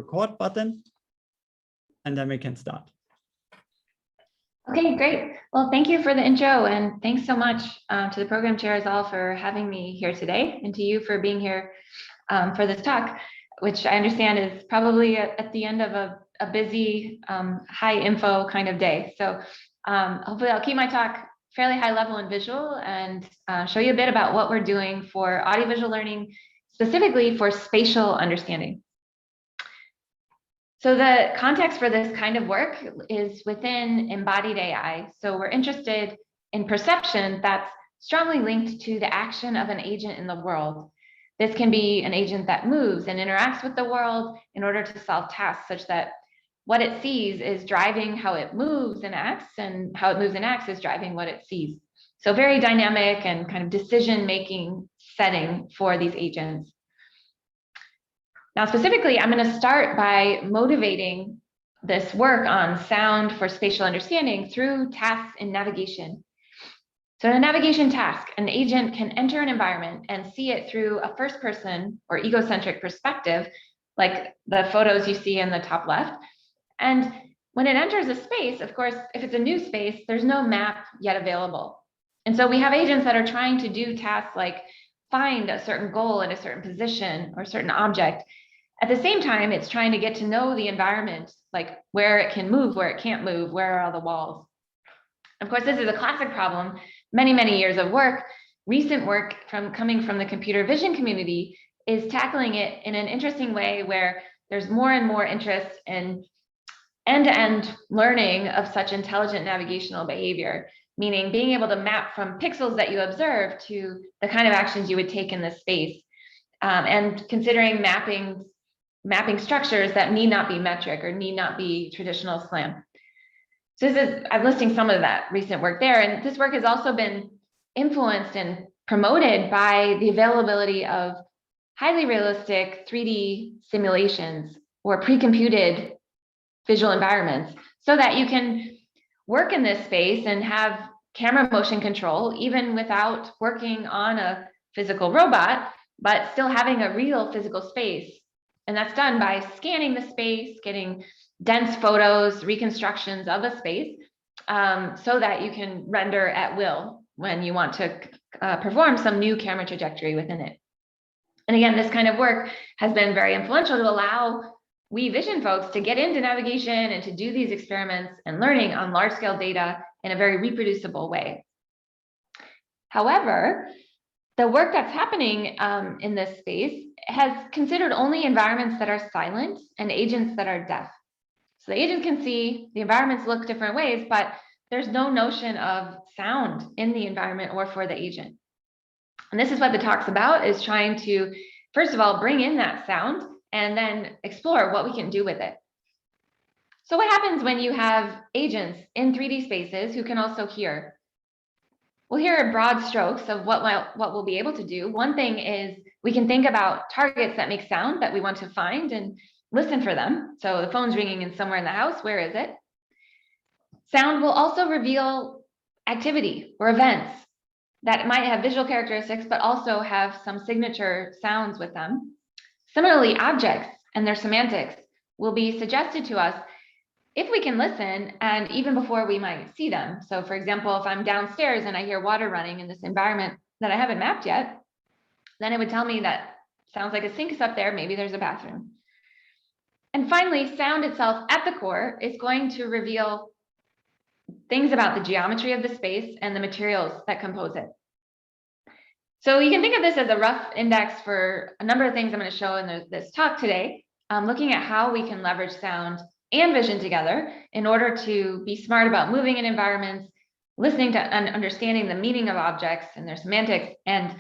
record button, and then we can start. Okay, great. Well, thank you for the intro, and thanks so much to the program chairs all for having me here today, and to you for being here for this talk, which I understand is probably at the end of a busy, high info kind of day. So hopefully I'll keep my talk fairly high level and visual and show you a bit about what we're doing for audiovisual learning, specifically for spatial understanding. So the context for this kind of work is within embodied AI. So we're interested in perception that's strongly linked to the action of an agent in the world. This can be an agent that moves and interacts with the world in order to solve tasks, such that what it sees is driving how it moves and acts, and how it moves and acts is driving what it sees. So very dynamic and kind of decision-making setting for these agents. Now, specifically, I'm going to start by motivating this work on sound for spatial understanding through tasks in navigation. So in a navigation task, an agent can enter an environment and see it through a first-person or egocentric perspective, like the photos you see in the top left. And when it enters a space, of course, if it's a new space, there's no map yet available. And so we have agents that are trying to do tasks like find a certain goal in a certain position or a certain object. At the same time, it's trying to get to know the environment, like where it can move, where it can't move, where are all the walls. Of course, this is a classic problem. Many, many years of work, recent work coming from the computer vision community is tackling it in an interesting way, where there's more and more interest in end-to-end learning of such intelligent navigational behavior, meaning being able to map from pixels that you observe to the kind of actions you would take in this space, and considering mapping structures that need not be metric or need not be traditional SLAM. So I'm listing some of that recent work there, and this work has also been influenced and promoted by the availability of highly realistic 3D simulations or pre-computed visual environments, so that you can work in this space and have camera motion control even without working on a physical robot, but still having a real physical space. And that's done by scanning the space, getting dense photos, reconstructions of a space, so that you can render at will when you want to perform some new camera trajectory within it. And again, this kind of work has been very influential to allow we vision folks to get into navigation and to do these experiments and learning on large scale data in a very reproducible way. However, the work that's happening in this space has considered only environments that are silent and agents that are deaf. So the agents can see, the environments look different ways, but there's no notion of sound in the environment or for the agent. And this is what the talk's about, is trying to, first of all, bring in that sound and then explore what we can do with it. So what happens when you have agents in 3D spaces who can also hear? We'll hear broad strokes of what we'll be able to do. One thing is we can think about targets that make sound that we want to find and listen for them. So the phone's ringing in somewhere in the house, where is it? Sound will also reveal activity or events that might have visual characteristics, but also have some signature sounds with them. Similarly, objects and their semantics will be suggested to us if we can listen, and even before we might see them. So for example, if I'm downstairs and I hear water running in this environment that I haven't mapped yet, then it would tell me that sounds like a sink is up there, maybe there's a bathroom. And finally, sound itself at the core is going to reveal things about the geometry of the space and the materials that compose it. So you can think of this as a rough index for a number of things I'm going to show in this talk today, looking at how we can leverage sound and vision together in order to be smart about moving in environments, listening to and understanding the meaning of objects and their semantics, and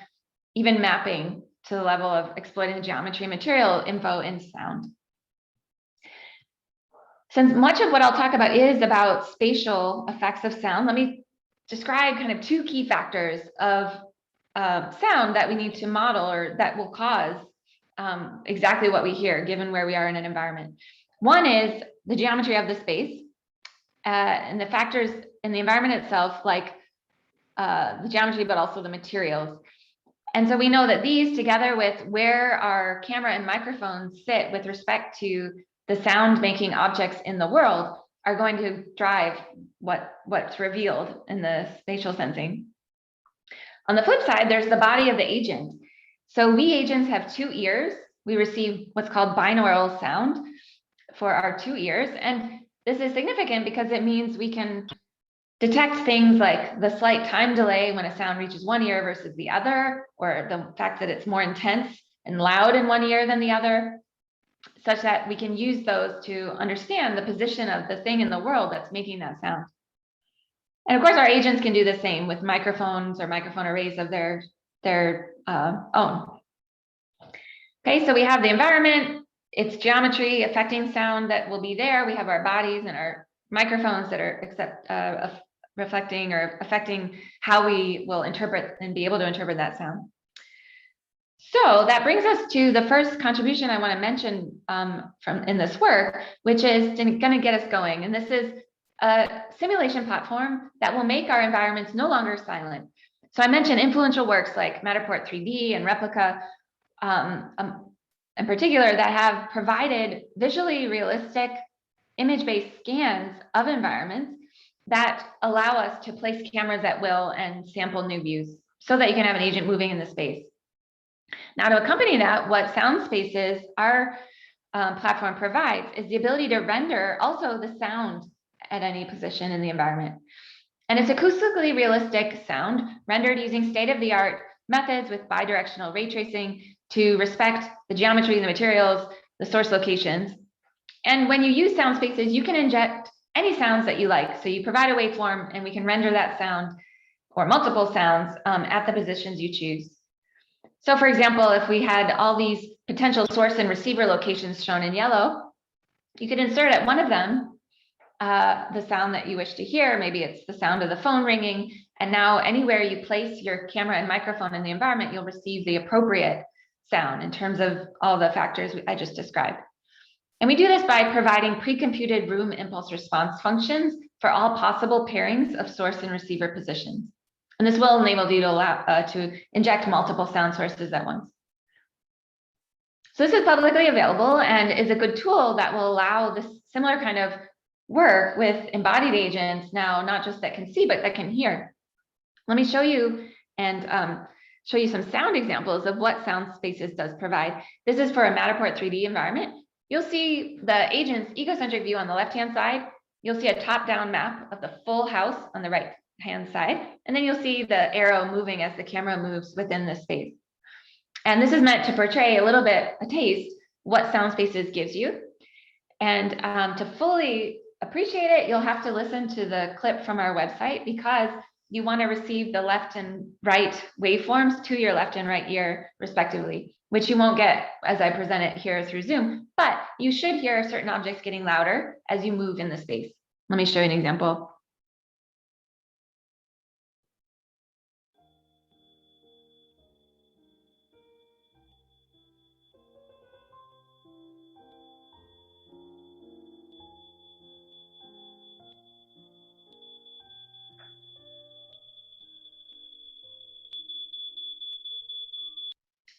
even mapping to the level of exploiting the geometry and material info in sound. Since much of what I'll talk about is about spatial effects of sound, let me describe kind of two key factors of sound that we need to model, or that will cause exactly what we hear given where we are in an environment. One is the geometry of the space and the factors in the environment itself, like the geometry, but also the materials. And so we know that these, together with where our camera and microphones sit with respect to the sound making objects in the world, are going to drive what's revealed in the spatial sensing. On the flip side, there's the body of the agent. So we agents have 2 ears. We receive what's called binaural sound for our 2 ears. And this is significant because it means we can detect things like the slight time delay when a sound reaches one ear versus the other, or the fact that it's more intense and loud in one ear than the other, such that we can use those to understand the position of the thing in the world that's making that sound. And of course, our agents can do the same with microphones or microphone arrays of their own. Okay, so we have the environment, its geometry affecting sound that will be there. We have our bodies and our microphones that are reflecting or affecting how we will interpret and be able to interpret that sound. So that brings us to the first contribution I want to mention from in this work, which is going to get us going. And this is a simulation platform that will make our environments no longer silent. So I mentioned influential works like Matterport 3D and Replica, in particular, that have provided visually realistic image-based scans of environments that allow us to place cameras at will and sample new views so that you can have an agent moving in the space. Now, to accompany that, what SoundSpaces, our platform, provides is the ability to render also the sound at any position in the environment. And it's acoustically realistic sound rendered using state-of-the-art methods with bidirectional ray tracing to respect the geometry and the materials, the source locations. And when you use SoundSpaces, you can inject any sounds that you like. So you provide a waveform and we can render that sound or multiple sounds at the positions you choose. So for example, if we had all these potential source and receiver locations shown in yellow, you could insert at one of them the sound that you wish to hear. Maybe it's the sound of the phone ringing. And now anywhere you place your camera and microphone in the environment, you'll receive the appropriate sound in terms of all the factors I just described. And we do this by providing pre-computed room impulse response functions for all possible pairings of source and receiver positions. And this will enable you to allow to inject multiple sound sources at once. So this is publicly available and is a good tool that will allow this similar kind of work with embodied agents now, not just that can see, but that can hear. Let me show you and show you some sound examples of what SoundSpaces does provide. This is for a Matterport 3D environment. You'll see the agent's egocentric view on the left-hand side. You'll see a top-down map of the full house on the right-hand side. And then you'll see the arrow moving as the camera moves within this space. And this is meant to portray a little bit, a taste, what SoundSpaces gives you. And to fully appreciate it, you'll have to listen to the clip from our website because you want to receive the left and right waveforms to your left and right ear, respectively, which you won't get as I present it here through Zoom, but you should hear certain objects getting louder as you move in the space. Let me show you an example.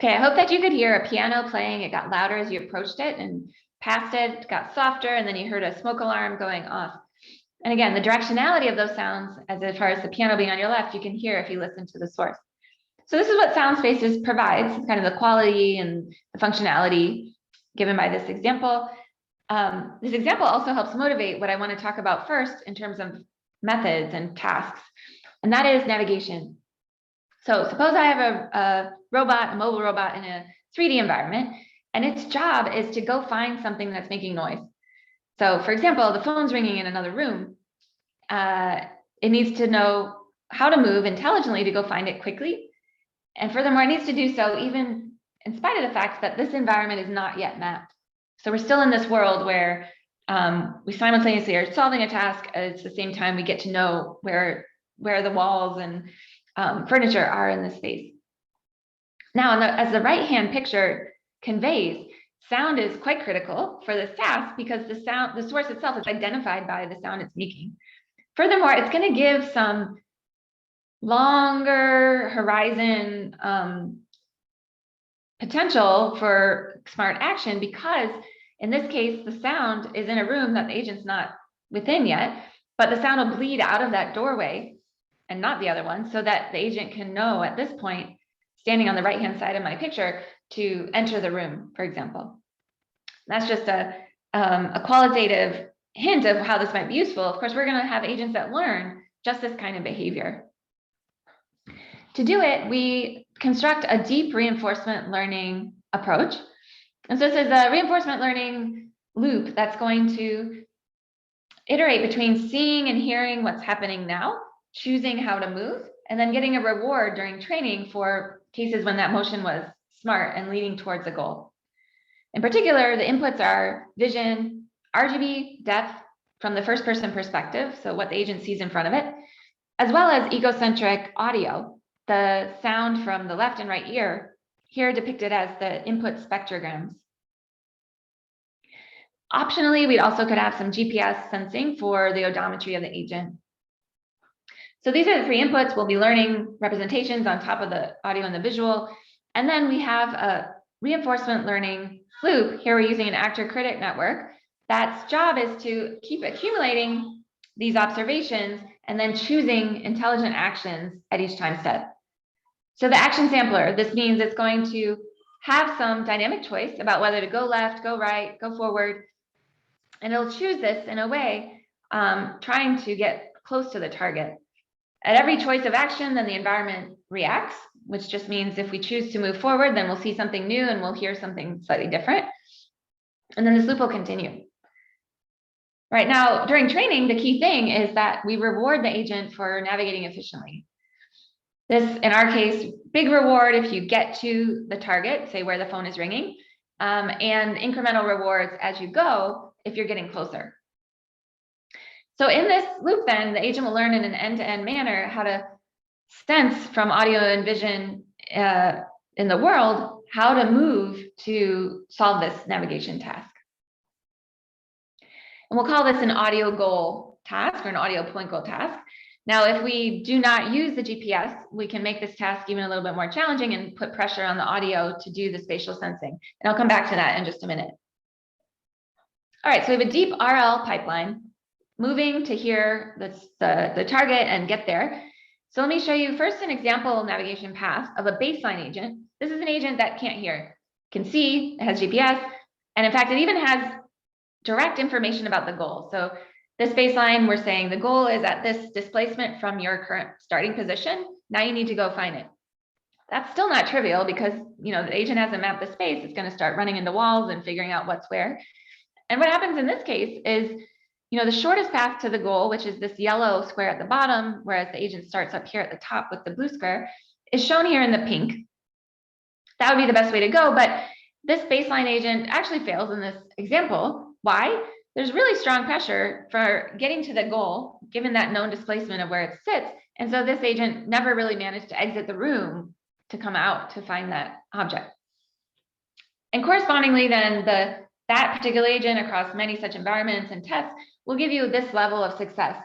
Okay, I hope that you could hear a piano playing. It got louder as you approached it and past it, got softer, and then you heard a smoke alarm going off. And again, the directionality of those sounds, as far as the piano being on your left, you can hear if you listen to the source. So this is what SoundSpaces provides, kind of the quality and the functionality given by this example. This example also helps motivate what I want to talk about first in terms of methods and tasks, and that is navigation. So suppose I have a robot, a mobile robot in a 3D environment, and its job is to go find something that's making noise. So for example, the phone's ringing in another room. It needs to know how to move intelligently to go find it quickly. And furthermore, it needs to do so even in spite of the fact that this environment is not yet mapped. So we're still in this world where we simultaneously are solving a task at the same time we get to know where the walls and furniture are in the space. Now, as the right-hand picture conveys, sound is quite critical for this task because the source itself is identified by the sound it's making. Furthermore, it's going to give some longer horizon potential for smart action, because in this case, the sound is in a room that the agent's not within yet, but the sound will bleed out of that doorway and not the other one, so that the agent can know at this point, standing on the right-hand side of my picture, to enter the room, for example. That's just a qualitative hint of how this might be useful. Of course, we're going to have agents that learn just this kind of behavior. To do it, we construct a deep reinforcement learning approach. And so this is a reinforcement learning loop that's going to iterate between seeing and hearing what's happening now, choosing how to move, and then getting a reward during training for cases when that motion was smart and leading towards a goal. In particular, the inputs are vision, RGB, depth from the first person perspective, so what the agent sees in front of it, as well as egocentric audio, the sound from the left and right ear, here depicted as the input spectrograms. Optionally, we also could have some GPS sensing for the odometry of the agent. So these are the three inputs. We'll be learning representations on top of the audio and the visual. And then we have a reinforcement learning loop. Here we're using an actor-critic network. That's job is to keep accumulating these observations and then choosing intelligent actions at each time step. So the action sampler, this means it's going to have some dynamic choice about whether to go left, go right, go forward. And it'll choose this in a way, trying to get close to the target. At every choice of action, then the environment reacts, which just means if we choose to move forward, then we'll see something new and we'll hear something slightly different. And then this loop will continue. Right now, during training, the key thing is that we reward the agent for navigating efficiently. This, in our case, big reward if you get to the target, say where the phone is ringing, and incremental rewards as you go if you're getting closer. So in this loop, then, the agent will learn in an end-to-end manner how to sense from audio and vision in the world how to move to solve this navigation task. And we'll call this an audio goal task or an audio point goal task. Now, if we do not use the GPS, we can make this task even a little bit more challenging and put pressure on the audio to do the spatial sensing. And I'll come back to that in just a minute. All right, so we have a deep RL pipeline moving to hear the target and get there. So let me show you first an example navigation path of a baseline agent. This is an agent that can't hear, can see, it has GPS, and in fact, it even has direct information about the goal. So this baseline, we're saying the goal is at this displacement from your current starting position. Now you need to go find it. That's still not trivial because, you know, the agent hasn't mapped the space. It's going to start running into walls and figuring out what's where. And what happens in this case is, you know, the shortest path to the goal, which is this yellow square at the bottom, whereas the agent starts up here at the top with the blue square, is shown here in the pink. That would be the best way to go, but this baseline agent actually fails in this example. Why? There's really strong pressure for getting to the goal, given that known displacement of where it sits. And so this agent never really managed to exit the room to come out to find that object. And correspondingly, then that particular agent across many such environments and tests will give you this level of success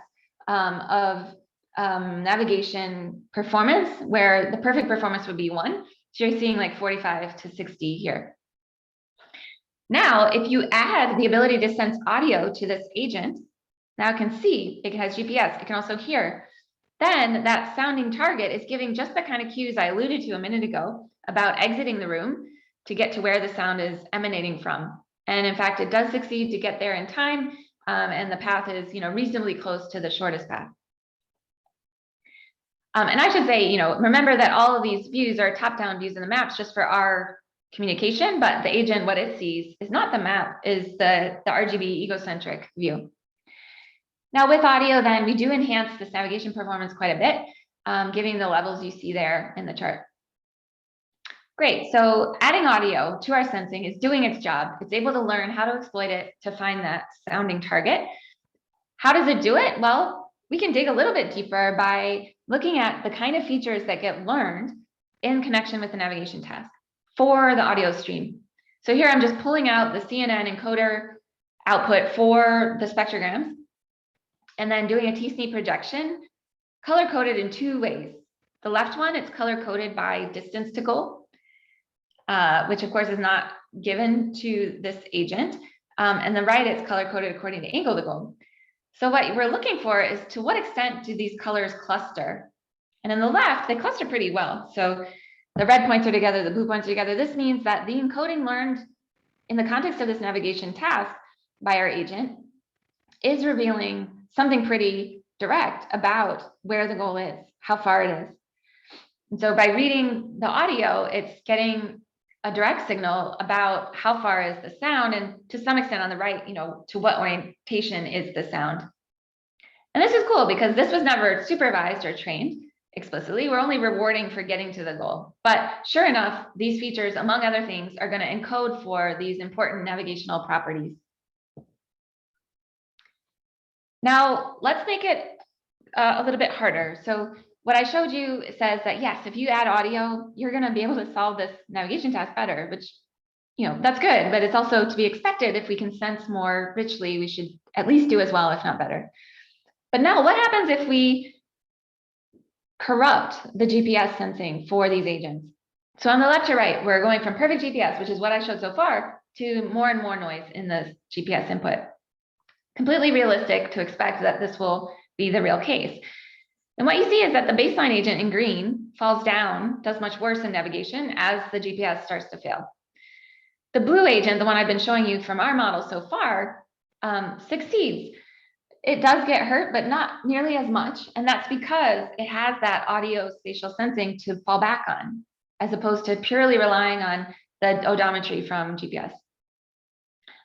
of navigation performance, where the perfect performance would be 1. So you're seeing like 45 to 60 here. Now, if you add the ability to sense audio to this agent, now it can see, it has GPS, it can also hear. Then that sounding target is giving just the kind of cues I alluded to a minute ago about exiting the room to get to where the sound is emanating from. And in fact, it does succeed to get there in time, and the path is, you know, reasonably close to the shortest path. And I should say, you know, remember that all of these views are top-down views in the maps just for our communication, but the agent, what it sees is not the map, is the RGB egocentric view. Now with audio, then we do enhance this navigation performance quite a bit, giving the levels you see there in the chart. Great, so adding audio to our sensing is doing its job. It's able to learn how to exploit it to find that sounding target. How does it do it? Well, we can dig a little bit deeper by looking at the kind of features that get learned in connection with the navigation task for the audio stream. So here I'm just pulling out the CNN encoder output for the spectrograms and then doing a T-SNE projection, color-coded in 2 ways. The left one, it's color coded by distance to goal, which of course is not given to this agent. And the right, it's color coded according to angle to goal. So what we're looking for is to what extent do these colors cluster? And in the left, they cluster pretty well. So the red points are together, the blue points are together. This means that the encoding learned in the context of this navigation task by our agent is revealing something pretty direct about where the goal is, how far it is. And so by reading the audio, it's getting a direct signal about how far is the sound, and to some extent on the right, to what orientation is the sound. And this is cool because this was never supervised or trained explicitly. We're only rewarding for getting to the goal. But sure enough, these features, among other things, are going to encode for these important navigational properties. Now, let's make it a little bit harder. So what I showed you says that, yes, if you add audio, you're going to be able to solve this navigation task better, which, that's good, but it's also to be expected. If we can sense more richly, we should at least do as well, if not better. But now what happens if we corrupt the GPS sensing for these agents? So on the left to right, we're going from perfect GPS, which is what I showed so far, to more and more noise in the GPS input. Completely realistic to expect that this will be the real case. And what you see is that the baseline agent in green falls down, does much worse in navigation as the GPS starts to fail. The blue agent, the one I've been showing you from our model so far, succeeds. It does get hurt, but not nearly as much. And that's because it has that audio spatial sensing to fall back on, as opposed to purely relying on the odometry from GPS.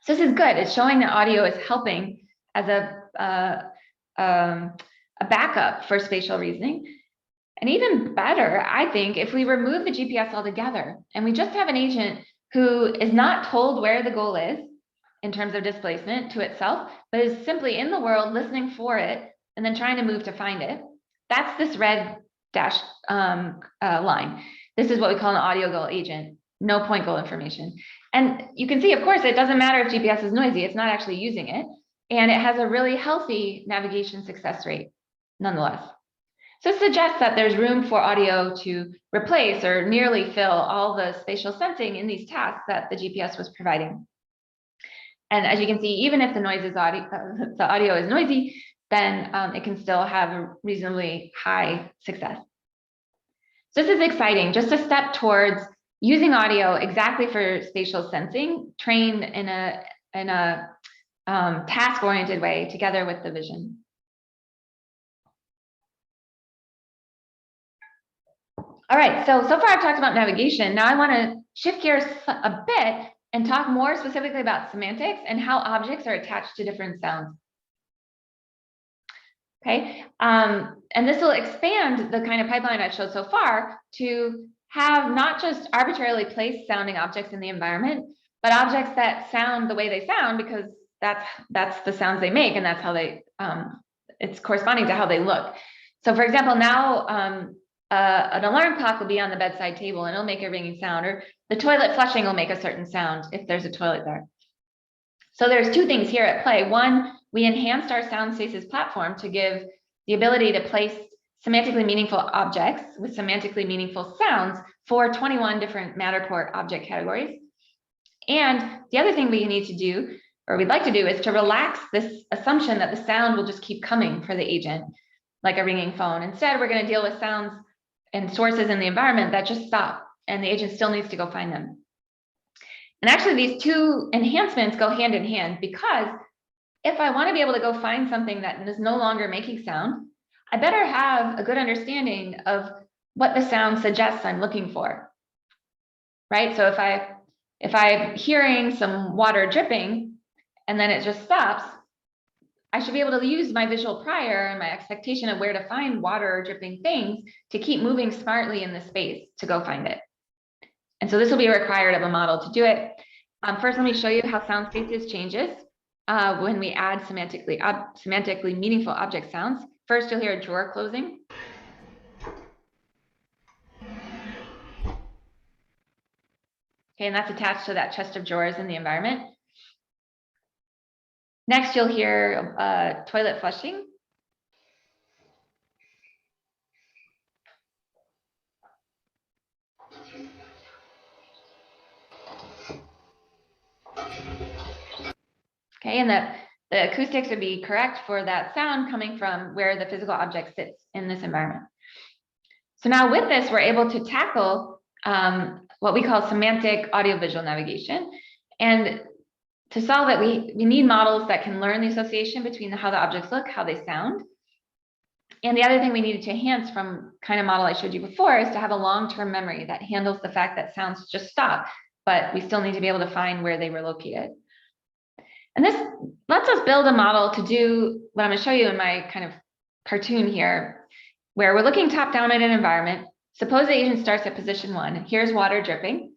So this is good. It's showing that audio is helping as a backup for spatial reasoning. And even better, I think, if we remove the GPS altogether and we just have an agent who is not told where the goal is in terms of displacement to itself, but is simply in the world listening for it and then trying to move to find it. That's this red dash line. This is what we call an audio goal agent, no point goal information. And you can see, of course, it doesn't matter if GPS is noisy, it's not actually using it. And it has a really healthy navigation success rate, nonetheless. So it suggests that there's room for audio to replace or nearly fill all the spatial sensing in these tasks that the GPS was providing. And as you can see, even if the audio is noisy, then it can still have a reasonably high success. So this is exciting, just a step towards using audio exactly for spatial sensing, trained in a task-oriented way together with the vision. All right, so far I've talked about navigation. Now I want to shift gears a bit and talk more specifically about semantics and how objects are attached to different sounds. Okay, and this will expand the kind of pipeline I've showed so far to have not just arbitrarily placed sounding objects in the environment, but objects that sound the way they sound because that's the sounds they make, and that's how they it's corresponding to how they look. So for example, now an alarm clock will be on the bedside table and it'll make a ringing sound, or the toilet flushing will make a certain sound if there's a toilet there. So there's two things here at play. One, we enhanced our SoundSpaces platform to give the ability to place semantically meaningful objects with semantically meaningful sounds for 21 different Matterport object categories. And the other thing we need to do, or we'd like to do, is to relax this assumption that the sound will just keep coming for the agent, like a ringing phone. Instead, we're going to deal with sounds and sources in the environment that just stop, and the agent still needs to go find them. And actually, these two enhancements go hand in hand, because if I want to be able to go find something that is no longer making sound, I better have a good understanding of what the sound suggests I'm looking for, right? So if I'm hearing some water dripping and then it just stops, I should be able to use my visual prior and my expectation of where to find water dripping things to keep moving smartly in the space to go find it. And so this will be required of a model to do it. First, let me show you how SoundSpaces changes when we add semantically meaningful object sounds. First, you'll hear a drawer closing. Okay, and that's attached to that chest of drawers in the environment. Next, you'll hear toilet flushing. Okay, and that the acoustics would be correct for that sound coming from where the physical object sits in this environment. So now with this, we're able to tackle what we call semantic audiovisual navigation. And to solve it, we need models that can learn the association between how the objects look, how they sound. And the other thing we needed to enhance from kind of model I showed you before is to have a long-term memory that handles the fact that sounds just stop, but we still need to be able to find where they were located. And this lets us build a model to do what I'm going to show you in my kind of cartoon here, where we're looking top down at an environment. Suppose the agent starts at position 1. Here's water dripping.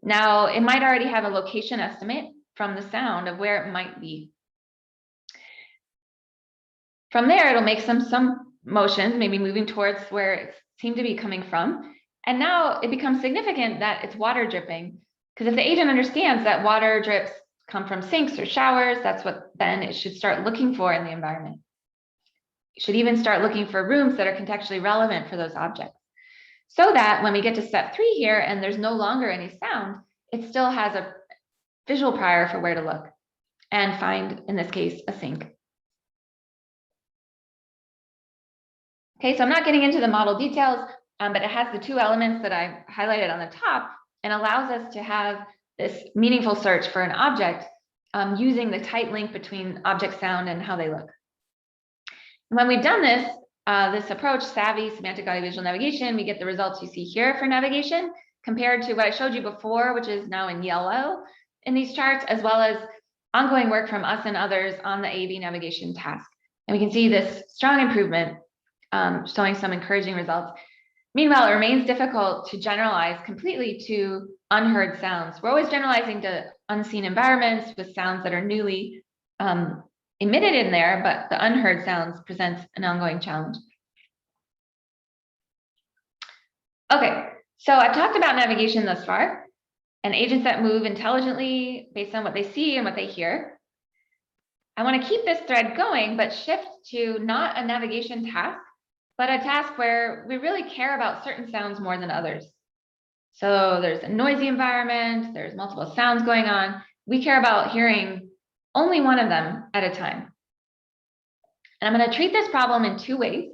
Now, it might already have a location estimate from the sound of where it might be. From there, it'll make some motions, maybe moving towards where it seemed to be coming from. And now it becomes significant that it's water dripping, because if the agent understands that water drips come from sinks or showers, that's what then it should start looking for in the environment. It should even start looking for rooms that are contextually relevant for those objects. So that when we get to step 3 here and there's no longer any sound, it still has a visual prior for where to look and find, in this case, a sink. Okay, so I'm not getting into the model details, but it has the 2 elements that I highlighted on the top and allows us to have this meaningful search for an object using the tight link between object sound and how they look. And when we've done this, this approach, savvy semantic audiovisual navigation, we get the results you see here for navigation compared to what I showed you before, which is now in yellow in these charts, as well as ongoing work from us and others on the AV navigation task. And we can see this strong improvement showing some encouraging results. Meanwhile, it remains difficult to generalize completely to unheard sounds. We're always generalizing to unseen environments with sounds that are newly emitted in there, but the unheard sounds presents an ongoing challenge. Okay, so I've talked about navigation thus far and agents that move intelligently based on what they see and what they hear. I want to keep this thread going, but shift to not a navigation task, but a task where we really care about certain sounds more than others. So there's a noisy environment, there's multiple sounds going on. We care about hearing only one of them at a time. And I'm going to treat this problem in 2 ways.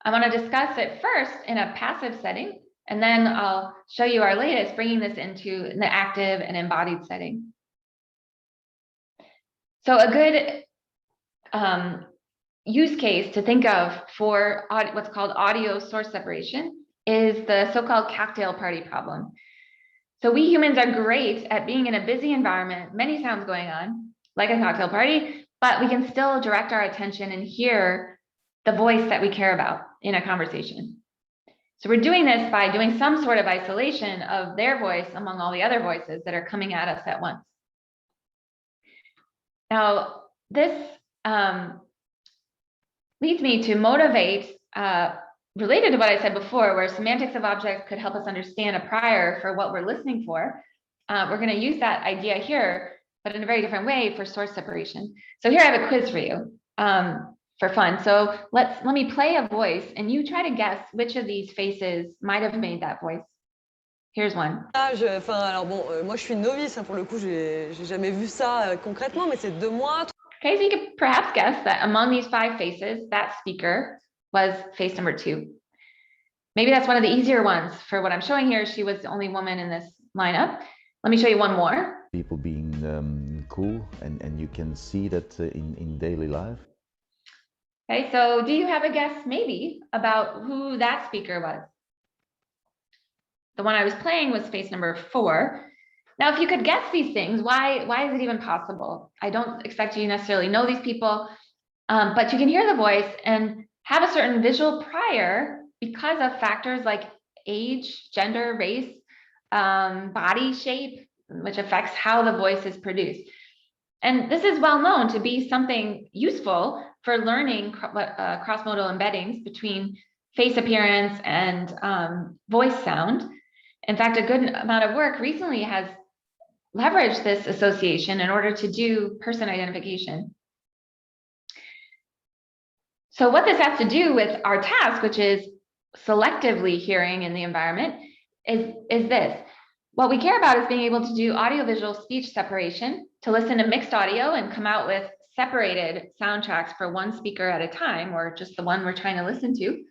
I want to discuss it first in a passive setting, and then I'll show you our latest, bringing this into the active and embodied setting. So a good use case to think of for what's called audio source separation is the so-called cocktail party problem. So we humans are great at being in a busy environment, many sounds going on, like a cocktail party, but we can still direct our attention and hear the voice that we care about in a conversation. So we're doing this by doing some sort of isolation of their voice among all the other voices that are coming at us at once. Now, this leads me to motivate, related to what I said before, where semantics of objects could help us understand a prior for what we're listening for. We're going to use that idea here, but in a very different way for source separation. So here I have a quiz for you for fun. So let me play a voice and you try to guess which of these faces might have made that voice. Here's one. Alors bon, moi je suis une novice, hein, pour le coup, j'ai jamais vu ça concrètement, mais c'est 2 mois. Okay, so you could perhaps guess that among these 5 faces, that speaker was face number 2. Maybe that's one of the easier ones for what I'm showing here. She was the only woman in this lineup. Let me show you one more. People being cool, and you can see that in daily life. Okay, so do you have a guess maybe about who that speaker was? The one I was playing was face number 4. Now, if you could guess these things, why is it even possible? I don't expect you to necessarily know these people, but you can hear the voice and have a certain visual prior because of factors like age, gender, race, body shape, which affects how the voice is produced. And this is well known to be something useful for learning cross-modal embeddings between face appearance and voice sound. In fact, a good amount of work recently has leveraged this association in order to do person identification. So what this has to do with our task, which is selectively hearing in the environment, is this. What we care about is being able to do audiovisual speech separation, to listen to mixed audio and come out with separated sound tracks for one speaker at a time, or just the one we're trying to listen to.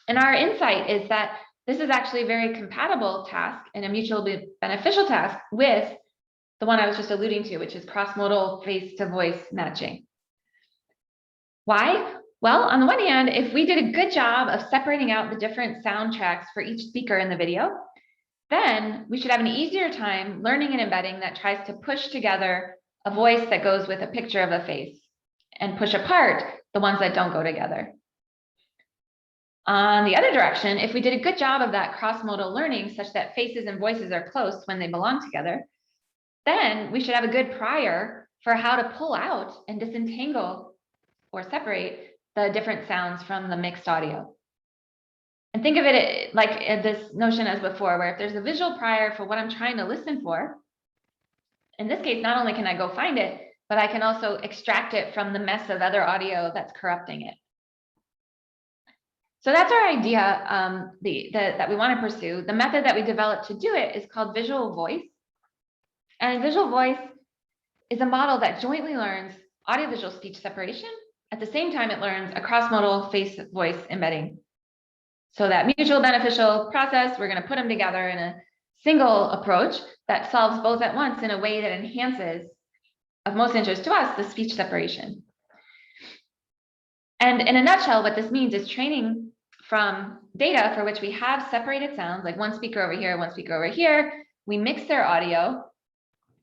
And our insight is that this is actually a very compatible task and a mutually beneficial task with the one I was just alluding to, which is cross-modal face-to-voice matching. Why? Well, on the one hand, if we did a good job of separating out the different sound tracks for each speaker in the video, then we should have an easier time learning and embedding that tries to push together a voice that goes with a picture of a face and push apart the ones that don't go together. On the other direction, if we did a good job of that cross-modal learning such that faces and voices are close when they belong together, then we should have a good prior for how to pull out and disentangle or separate the different sounds from the mixed audio. And think of it like this notion as before, where if there's a visual prior for what I'm trying to listen for, in this case, not only can I go find it, but I can also extract it from the mess of other audio that's corrupting it. So that's our idea that we want to pursue. The method that we developed to do it is called VisualVoice. And VisualVoice is a model that jointly learns audiovisual speech separation. At the same time, it learns a cross-modal face-voice embedding. So that mutual beneficial process, we're going to put them together in a single approach that solves both at once in a way that enhances, of most interest to us, the speech separation. And in a nutshell, what this means is training from data for which we have separated sounds, like one speaker over here, one speaker over here. We mix their audio.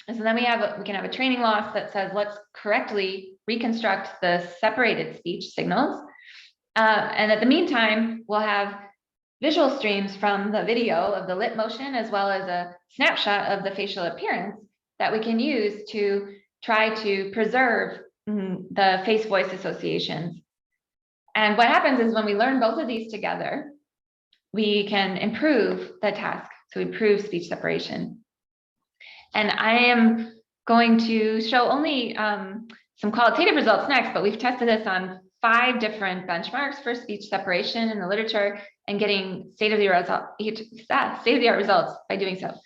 And so then we can have a training loss that says, let's correctly reconstruct the separated speech signals. And at the meantime, we'll have visual streams from the video of the lip motion, as well as a snapshot of the facial appearance that we can use to try to preserve the face-voice associations. And what happens is when we learn both of these together, we can improve the task. So improve speech separation. And I am going to show only some qualitative results next, but we've tested this on 5 different benchmarks for speech separation in the literature and getting state-of-the-art results by doing so. So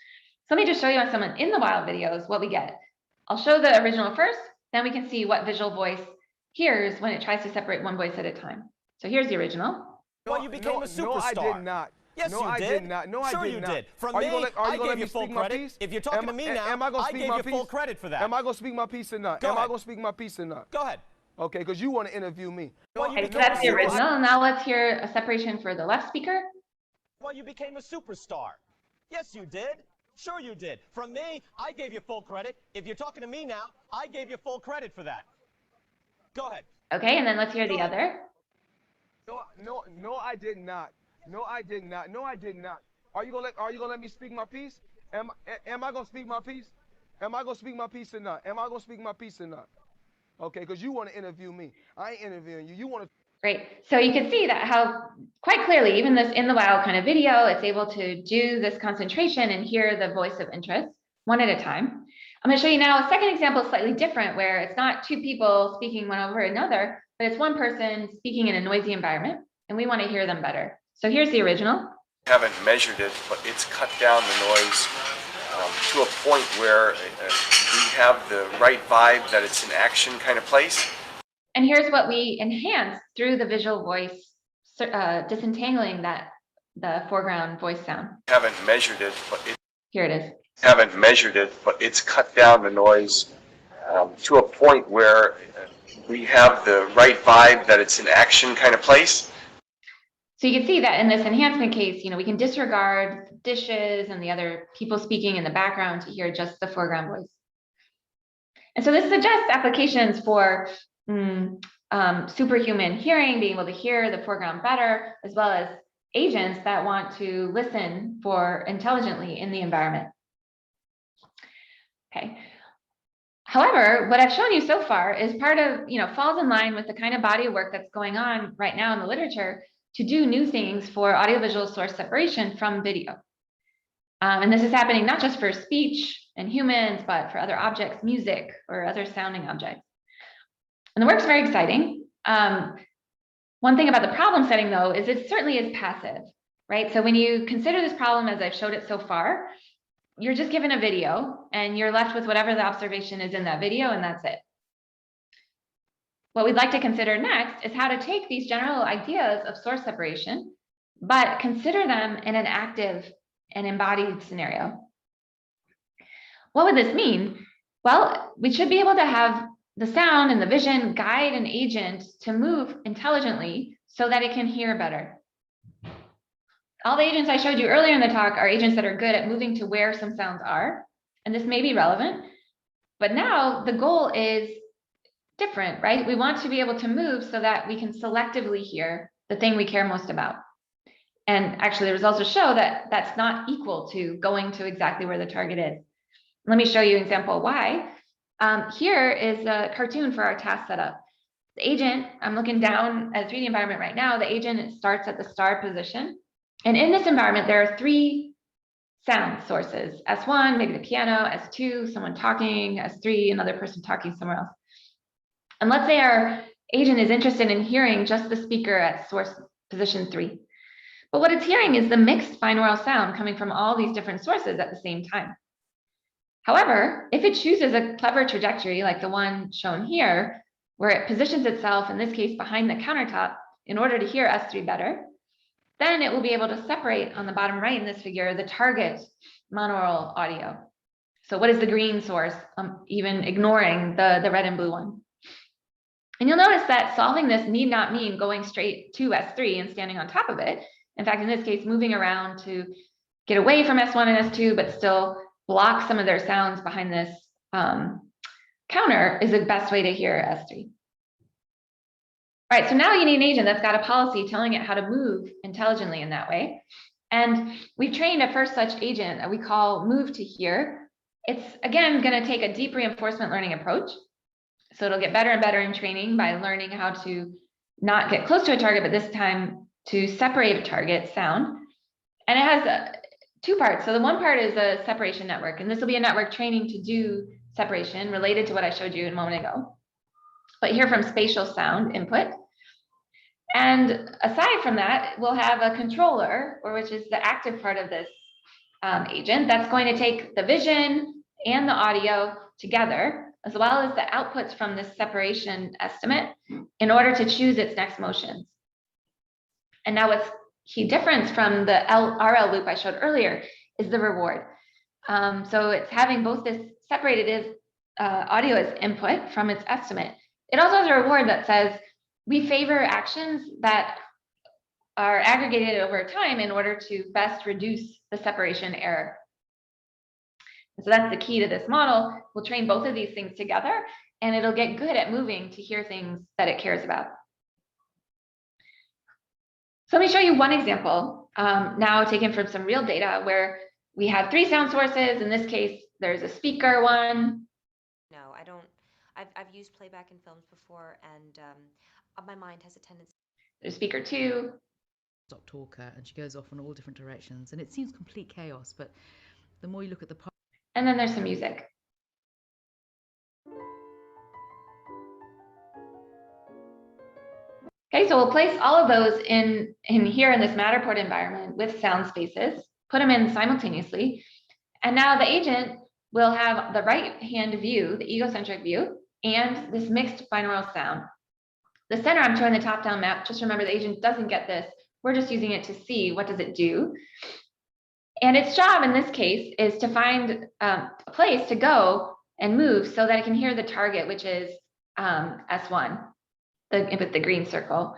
let me just show you on some in the wild videos what we get. I'll show the original first, then we can see what VisualVoice hears when it tries to separate one voice at a time. So here's the original. Well, you became a superstar. No, I did not. Yes, no, you I did. did not. No, sure I did you not. did. From are me, you gonna, I gave you full credit. If you're talking to me now, I gave you full credit for that. Am I going to speak my piece or not? Am I going to speak my piece or not? Go ahead. Okay, because you want to interview me. Well, Okay, so that's the original. Now let's hear a separation for the left speaker. Well, you became a superstar. Yes, you did. Sure you did. From me, I gave you full credit. If you're talking to me now, I gave you full credit for that. Go ahead. Okay, and then let's hear the other. No, I did not. No, I did not. No, I did not. Are you gonna let me speak my piece? Am I gonna speak my piece? Am I gonna speak my piece or not? Am I gonna speak my piece or not? Okay, because you want to interview me. I ain't interviewing you. You want to. Great. So you can see that how quite clearly, even this in the wild kind of video, it's able to do this concentration and hear the voice of interest one at a time. I'm going to show you now a second example, slightly different, where it's not 2 people speaking one over another, but it's one person speaking in a noisy environment, and we want to hear them better. So here's the original. Haven't measured it, but it's cut down the noise to a point where we have the right vibe that it's an action kind of place. And here's what we enhance through the VisualVoice, disentangling the foreground voice sound. Haven't measured it, but Here it is. Haven't measured it, but it's cut down the noise to a point where we have the right vibe that it's an action kind of place. So you can see that in this enhancement case, we can disregard dishes and the other people speaking in the background to hear just the foreground voice. And so this suggests applications for superhuman hearing, being able to hear the foreground better, as well as agents that want to listen for intelligently in the environment. Okay. However, what I've shown you so far is part of, falls in line with the kind of body of work that's going on right now in the literature to do new things for audiovisual source separation from video. And this is happening not just for speech and humans, but for other objects, music, or other sounding objects. And the work's very exciting. One thing about the problem setting, though, is it certainly is passive, right? So when you consider this problem as I've showed it so far, you're just given a video and you're left with whatever the observation is in that video, and that's it. What we'd like to consider next is how to take these general ideas of source separation, but consider them in an active and embodied scenario. What would this mean? Well, we should be able to have the sound and the vision guide an agent to move intelligently so that it can hear better. All the agents I showed you earlier in the talk are agents that are good at moving to where some sounds are, and this may be relevant, but now the goal is different, right? We want to be able to move so that we can selectively hear the thing we care most about. And actually, the results will show that that's not equal to going to exactly where the target is. Let me show you an example why. Here is a cartoon for our task setup. The agent, I'm looking down at a 3D environment right now. The agent starts at the star position. And in this environment, there are 3 sound sources. S1, maybe the piano, S2, someone talking, S3, another person talking somewhere else. And let's say our agent is interested in hearing just the speaker at source position 3. But what it's hearing is the mixed binaural sound coming from all these different sources at the same time. However, if it chooses a clever trajectory like the one shown here, where it positions itself, in this case, behind the countertop in order to hear S3 better, then it will be able to separate on the bottom right in this figure, the target monaural audio. So what is the green source, even ignoring the red and blue one? And you'll notice that solving this need not mean going straight to S3 and standing on top of it. In fact, in this case, moving around to get away from S1 and S2, but still block some of their sounds behind this counter is the best way to hear S3. All right, so now you need an agent that's got a policy telling it how to move intelligently in that way. And we've trained a first such agent that we call move to hear. It's, again, going to take a deep reinforcement learning approach. So it'll get better and better in training by learning how to not get close to a target, but this time to separate a target sound. And it has 2 parts. So the one part is a separation network, and this will be a network training to do separation related to what I showed you a moment ago. But here from spatial sound input. And aside from that, we'll have a controller, or which is the active part of this agent, that's going to take the vision and the audio together, as well as the outputs from this separation estimate in order to choose its next motions. And now what's key difference from the RL loop I showed earlier is the reward. So it's having both this separated audio as input from its estimate. It also has a reward that says we favor actions that are aggregated over time in order to best reduce the separation error. So that's the key to this model. We'll train both of these things together, and it'll get good at moving to hear things that it cares about. So let me show you one example now taken from some real data where we have 3 sound sources. In this case, there's a speaker one. No, I don't. I've used playback in films before, and my mind has a tendency. There's speaker 2. Stop talker, and she goes off in all different directions, and it seems complete chaos. But the more you look at the and then there's some music. Okay, so we'll place all of those in here in this Matterport environment with SoundSpaces, put them in simultaneously. And now the agent will have the right-hand view, the egocentric view, and this mixed binaural sound. The center, I'm showing the top-down map. Just remember, the agent doesn't get this. We're just using it to see what does it do. And its job in this case is to find a place to go and move so that it can hear the target, which is S1. With the green circle.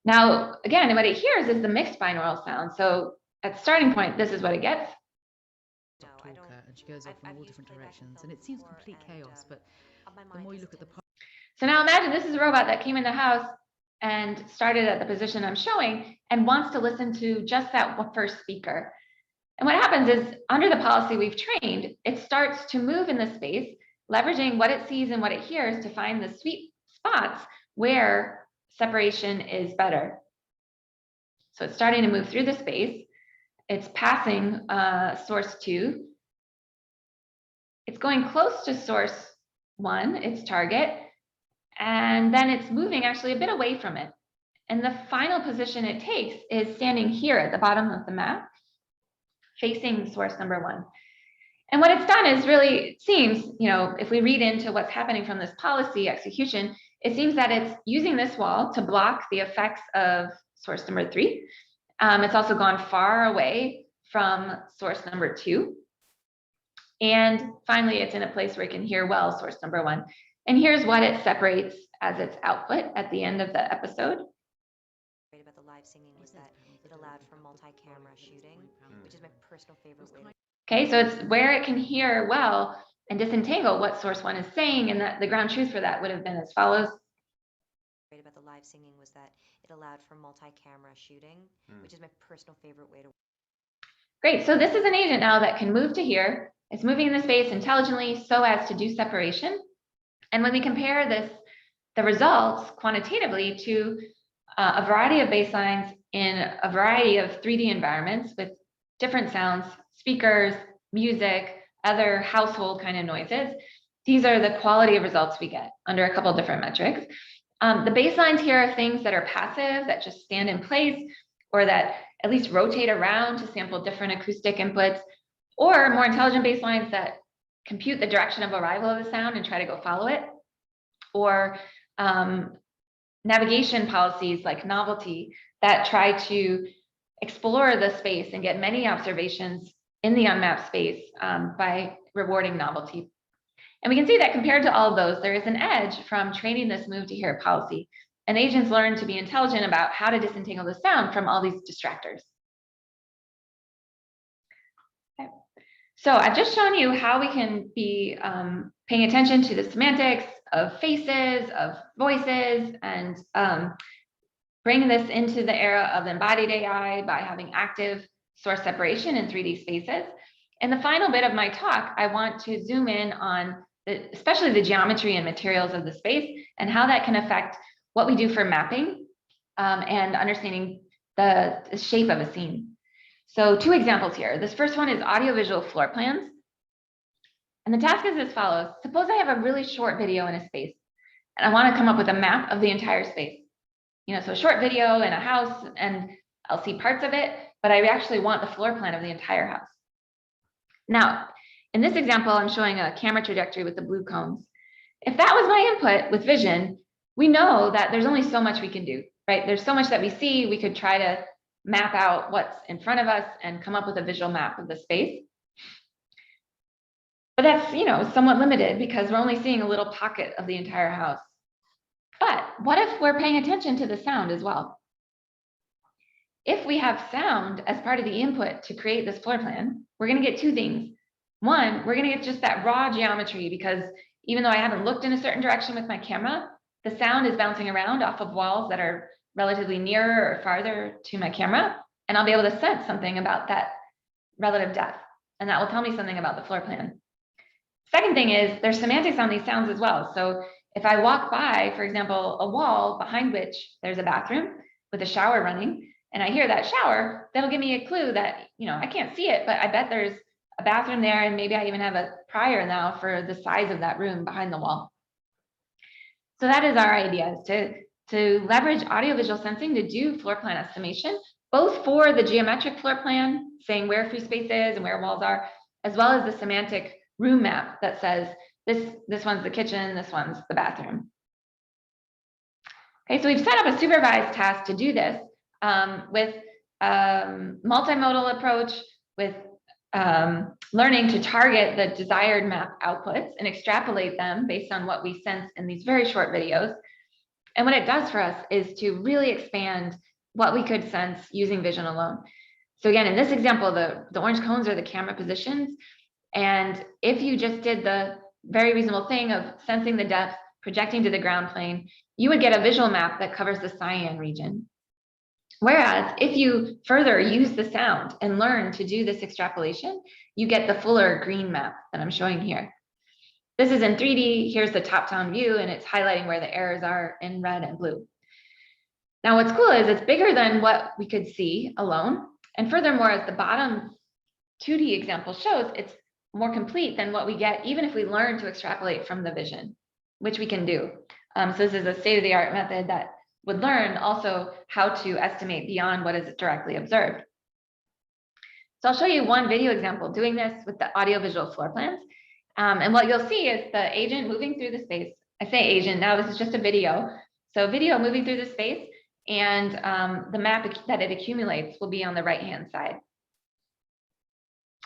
Now, again, what it hears is the mixed binaural sound. So at the starting point, this is what it gets. No, I don't. And she goes off in all different directions, and it seems complete chaos. But the more you look at the so now imagine this is a robot that came in the house and started at the position I'm showing and wants to listen to just that first speaker. And what happens is, under the policy we've trained, it starts to move in the space, leveraging what it sees and what it hears to find the sweet spots where separation is better. So it's starting to move through the space. It's passing source 2. It's going close to source 1, its target, and then it's moving actually a bit away from it. And the final position it takes is standing here at the bottom of the map, facing source number 1. And what it's done is really, it seems, if we read into what's happening from this policy execution, it seems that it's using this wall to block the effects of source number 3. It's also gone far away from source number 2. And finally, it's in a place where it can hear well source number 1. And here's what it separates as its output at the end of the episode. About the live singing was that it allowed for multi-camera shooting, which is my personal favorite way. Okay, so it's where it can hear well and disentangle what source 1 is saying, and that the ground truth for that would have been as follows. About the live singing was that it allowed for multi-camera shooting, which is my personal favorite way to. Great, so this is an agent now that can move to here. It's moving in the space intelligently so as to do separation. And when we compare the results quantitatively to a variety of baselines in a variety of 3D environments with different sounds, speakers, music, other household kind of noises, these are the quality of results we get under a couple different metrics. The baselines here are things that are passive, that just stand in place, or that at least rotate around to sample different acoustic inputs, or more intelligent baselines that compute the direction of arrival of the sound and try to go follow it, or navigation policies like novelty that try to explore the space and get many observations in the unmapped space by rewarding novelty. And we can see that compared to all of those, there is an edge from training this move to hear policy. And agents learn to be intelligent about how to disentangle the sound from all these distractors. Okay. So I've just shown you how we can be paying attention to the semantics of faces, of voices, and bring this into the era of embodied AI by having active source separation in 3D spaces. In the final bit of my talk, I want to zoom in on especially the geometry and materials of the space and how that can affect what we do for mapping and understanding the shape of a scene. So 2 examples here. This first one is audiovisual floor plans. And the task is as follows. Suppose I have a really short video in a space and I want to come up with a map of the entire space. So a short video in a house and I'll see parts of it, but I actually want the floor plan of the entire house. Now, in this example, I'm showing a camera trajectory with the blue cones. If that was my input with vision, we know that there's only so much we can do, right? There's so much that we see. We could try to map out what's in front of us and come up with a visual map of the space. But that's, somewhat limited because we're only seeing a little pocket of the entire house. But what if we're paying attention to the sound as well? If we have sound as part of the input to create this floor plan, we're going to get 2 things. One, we're going to get just that raw geometry because even though I haven't looked in a certain direction with my camera, the sound is bouncing around off of walls that are relatively nearer or farther to my camera, and I'll be able to sense something about that relative depth, and that will tell me something about the floor plan. Second thing is there's semantics on these sounds as well. So if I walk by, for example, a wall behind which there's a bathroom with a shower running, and I hear that shower, that'll give me a clue that, I can't see it, but I bet there's a bathroom there, and maybe I even have a prior now for the size of that room behind the wall. So that is our idea, is to leverage audiovisual sensing to do floor plan estimation, both for the geometric floor plan, saying where free space is and where walls are, as well as the semantic room map that says this one's the kitchen, this one's the bathroom. Okay, so we've set up a supervised task to do this with multimodal approach, with learning to target the desired map outputs and extrapolate them based on what we sense in these very short videos. And what it does for us is to really expand what we could sense using vision alone. So again, in this example, the orange cones are the camera positions. And if you just did the very reasonable thing of sensing the depth, projecting to the ground plane, you would get a visual map that covers the cyan region. Whereas if you further use the sound and learn to do this extrapolation, you get the fuller green map that I'm showing here. This is in 3D. Here's the top-down view, and it's highlighting where the errors are in red and blue. Now, what's cool is it's bigger than what we could see alone. And furthermore, as the bottom 2D example shows, it's more complete than what we get even if we learn to extrapolate from the vision, which we can do. So this is a state-of-the-art method that would learn also how to estimate beyond what is directly observed. So I'll show you one video example doing this with the audiovisual floor plans. And what you'll see is the agent moving through the space. I say agent, now this is just a video. So video moving through the space, and the map that it accumulates will be on the right-hand side.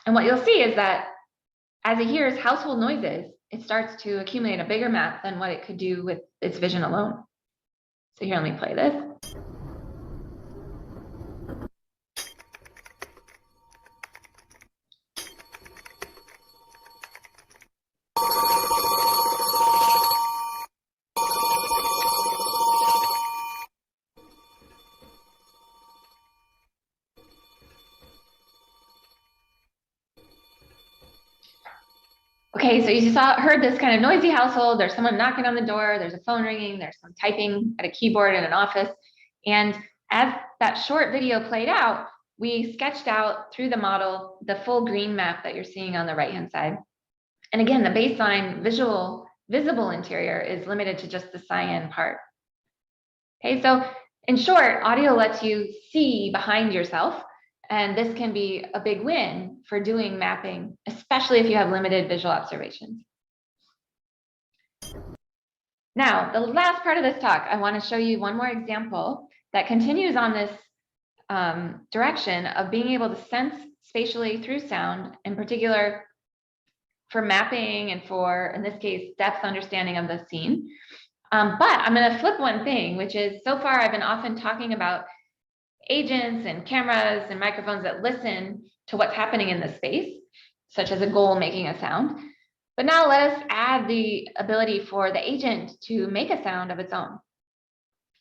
And what you'll see is that as it hears household noises, it starts to accumulate a bigger map than what it could do with its vision alone. So here, let me play this. Okay, so you heard this kind of noisy household. There's someone knocking on the door. There's a phone ringing. There's some typing at a keyboard in an office. And as that short video played out, we sketched out through the model the full green map that you're seeing on the right-hand side. And again, the baseline visible interior is limited to just the cyan part. Okay, so in short, audio lets you see behind yourself. And this can be a big win for doing mapping, especially if you have limited visual observations. Now, the last part of this talk, I want to show you one more example that continues on this direction of being able to sense spatially through sound, in particular for mapping and for, in this case, depth understanding of the scene. But I'm going to flip one thing, which is so far I've been often talking about agents and cameras and microphones that listen to what's happening in the space, such as a goal making a sound. But now let us add the ability for the agent to make a sound of its own.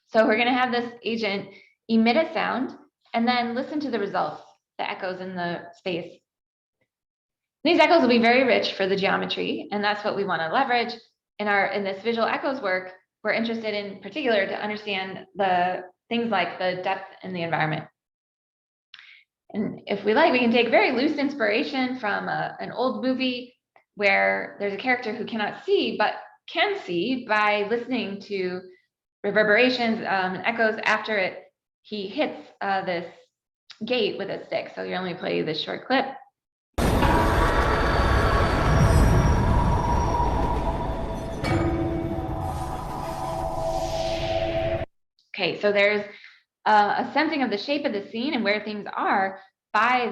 So we're going to have this agent emit a sound and then listen to the results, the echoes in the space. These echoes will be very rich for the geometry, and that's what we want to leverage in this VisualEchoes work. We're interested in particular to understand the things like the depth in the environment. And if we like, we can take very loose inspiration from an old movie where there's a character who cannot see, but can see by listening to reverberations and echoes after he hits this gate with a stick. So here, let me play you this short clip. Okay, so there's a sensing of the shape of the scene and where things are by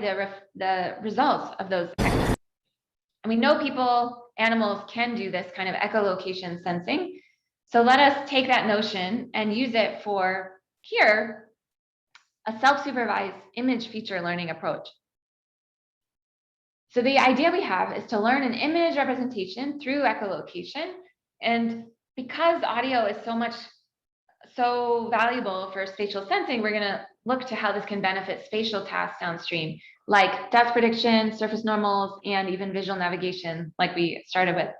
the results of those echoes. And we know people, animals can do this kind of echolocation sensing. So let us take that notion and use it for, here, a self-supervised image feature learning approach. So the idea we have is to learn an image representation through echolocation. And because audio is so valuable for spatial sensing, we're going to look to how this can benefit spatial tasks downstream, like depth prediction, surface normals, and even visual navigation, like we started with.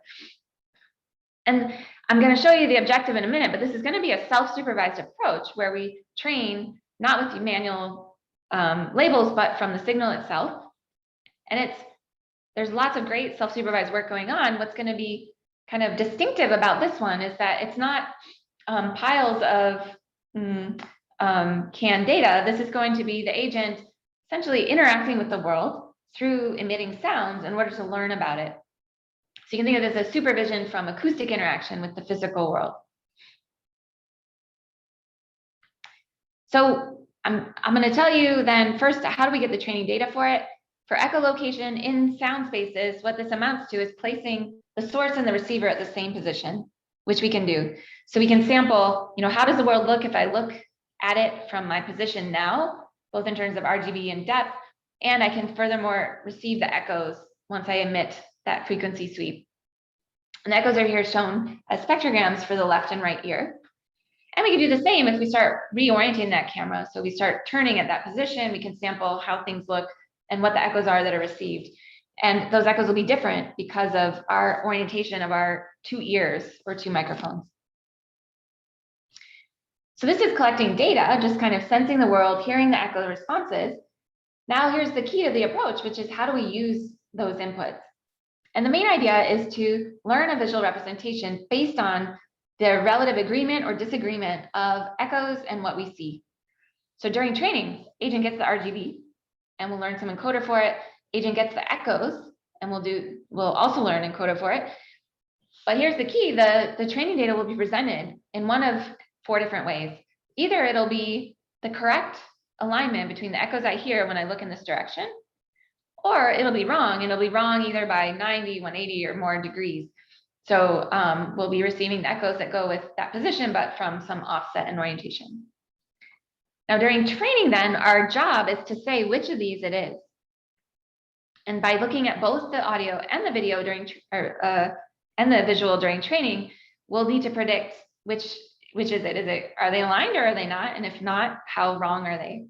And I'm going to show you the objective in a minute, but this is going to be a self-supervised approach where we train not with manual labels, but from the signal itself. And there's lots of great self-supervised work going on. What's going to be kind of distinctive about this one is that it's not piles of canned data. This is going to be the agent essentially interacting with the world through emitting sounds in order to learn about it. So you can think of this as supervision from acoustic interaction with the physical world. So I'm going to tell you then first, how do we get the training data for it? For echolocation in SoundSpaces, what this amounts to is placing the source and the receiver at the same position, which we can do. So we can sample, how does the world look if I look at it from my position now, both in terms of RGB and depth, and I can furthermore receive the echoes once I emit that frequency sweep. And the echoes are here shown as spectrograms for the left and right ear. And we can do the same if we start reorienting that camera. So we start turning at that position, we can sample how things look and what the echoes are that are received. And those echoes will be different because of our orientation of our two ears or two microphones. So this is collecting data, just kind of sensing the world, hearing the echo responses. Now here's the key to the approach, which is how do we use those inputs? And the main idea is to learn a visual representation based on the relative agreement or disagreement of echoes and what we see. So during training, agent gets the RGB and we'll learn some encoder for it. Agent gets the echoes, and we'll also learn encoder for it. But here's the key, the training data will be presented in one of 4 different ways. Either it'll be the correct alignment between the echoes I hear when I look in this direction, or it'll be wrong, and it'll be wrong either by 90, 180 or more degrees. So we'll be receiving the echoes that go with that position, but from some offset and orientation. Now during training then, our job is to say which of these it is. And by looking at both the audio and the video and the visual during training, we'll need to predict which is it. Are they aligned or are they not? And if not, how wrong are they?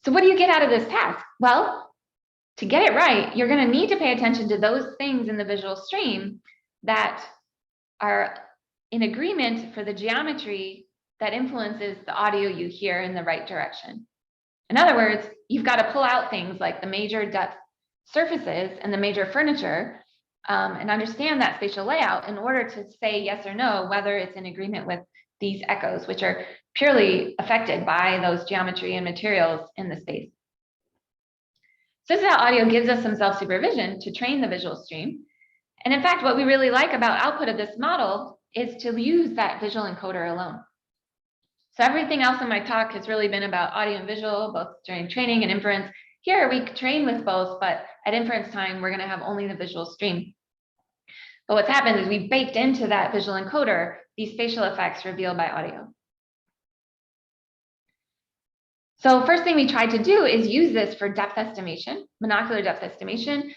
So what do you get out of this task? Well, to get it right, you're going to need to pay attention to those things in the visual stream that are in agreement for the geometry that influences the audio you hear in the right direction. In other words, you've got to pull out things like the major depth surfaces and the major furniture and understand that spatial layout in order to say yes or no, whether it's in agreement with these echoes, which are purely affected by those geometry and materials in the space. So this is how audio gives us some self-supervision to train the visual stream. And in fact, what we really like about output of this model is to use that visual encoder alone. So everything else in my talk has really been about audio and visual, both during training and inference. Here we train with both, but at inference time, we're going to have only the visual stream. But what's happened is we baked into that visual encoder these spatial effects revealed by audio. So first thing we tried to do is use this for depth estimation, monocular depth estimation,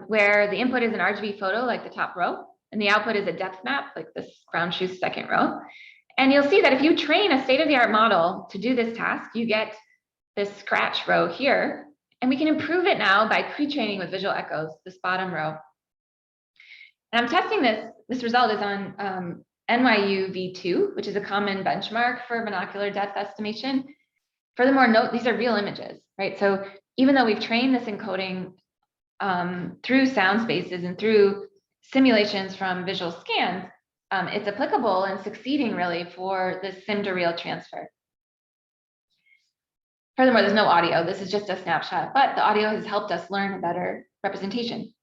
where the input is an RGB photo, like the top row, and the output is a depth map, like this brown shoe's second row. And you'll see that if you train a state-of-the-art model to do this task, you get this scratch row here, and we can improve it now by pre-training with VisualEchoes, this bottom row. And I'm testing this result is on NYU V2, which is a common benchmark for monocular depth estimation. Furthermore, note these are real images, right? So even though we've trained this encoding through SoundSpaces and through simulations from visual scans, it's applicable and succeeding really for this sim to real transfer. Furthermore, there's no audio. This is just a snapshot, but the audio has helped us learn a better representation.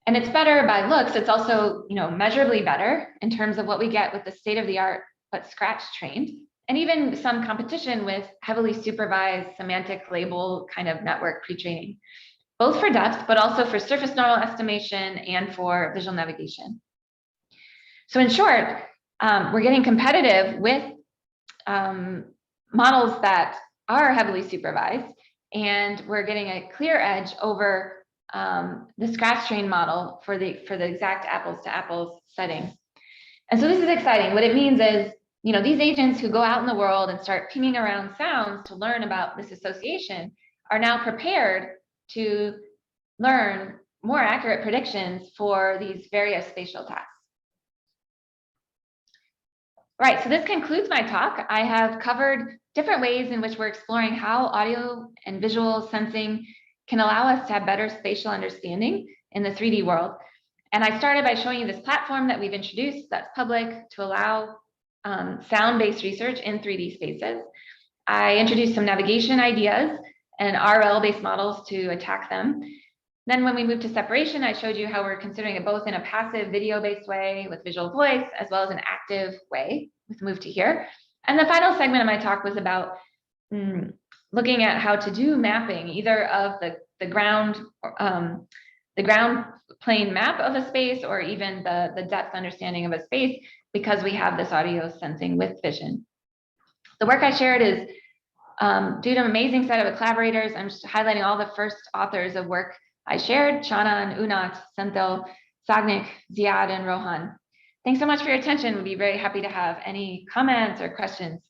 And it's better by looks. It's also, measurably better in terms of what we get with the state-of-the-art, but scratch trained, and even some competition with heavily supervised semantic label kind of network pre-training, both for depth, but also for surface normal estimation and for visual navigation. So in short, we're getting competitive with models that are heavily supervised, and we're getting a clear edge over the scratch trained model for the exact apples to apples setting. And so this is exciting. What it means is, these agents who go out in the world and start pinging around sounds to learn about this association are now prepared to learn more accurate predictions for these various spatial tasks. All right, so this concludes my talk. I have covered different ways in which we're exploring how audio and visual sensing can allow us to have better spatial understanding in the 3D world. And I started by showing you this platform that we've introduced that's public to allow sound-based research in 3D spaces. I introduced some navigation ideas and RL-based models to attack them. Then when we moved to separation, I showed you how we're considering it both in a passive video-based way with VisualVoice, as well as an active way with Move to Here. And the final segment of my talk was about looking at how to do mapping, either of the ground plane map of a space, or even the depth understanding of a space, because we have this audio sensing with vision. The work I shared is due to an amazing set of collaborators. I'm just highlighting all the first authors of work I shared: Shanan, Unat, Senthil, Sagnik, Ziad, and Rohan. Thanks so much for your attention. We'd be very happy to have any comments or questions.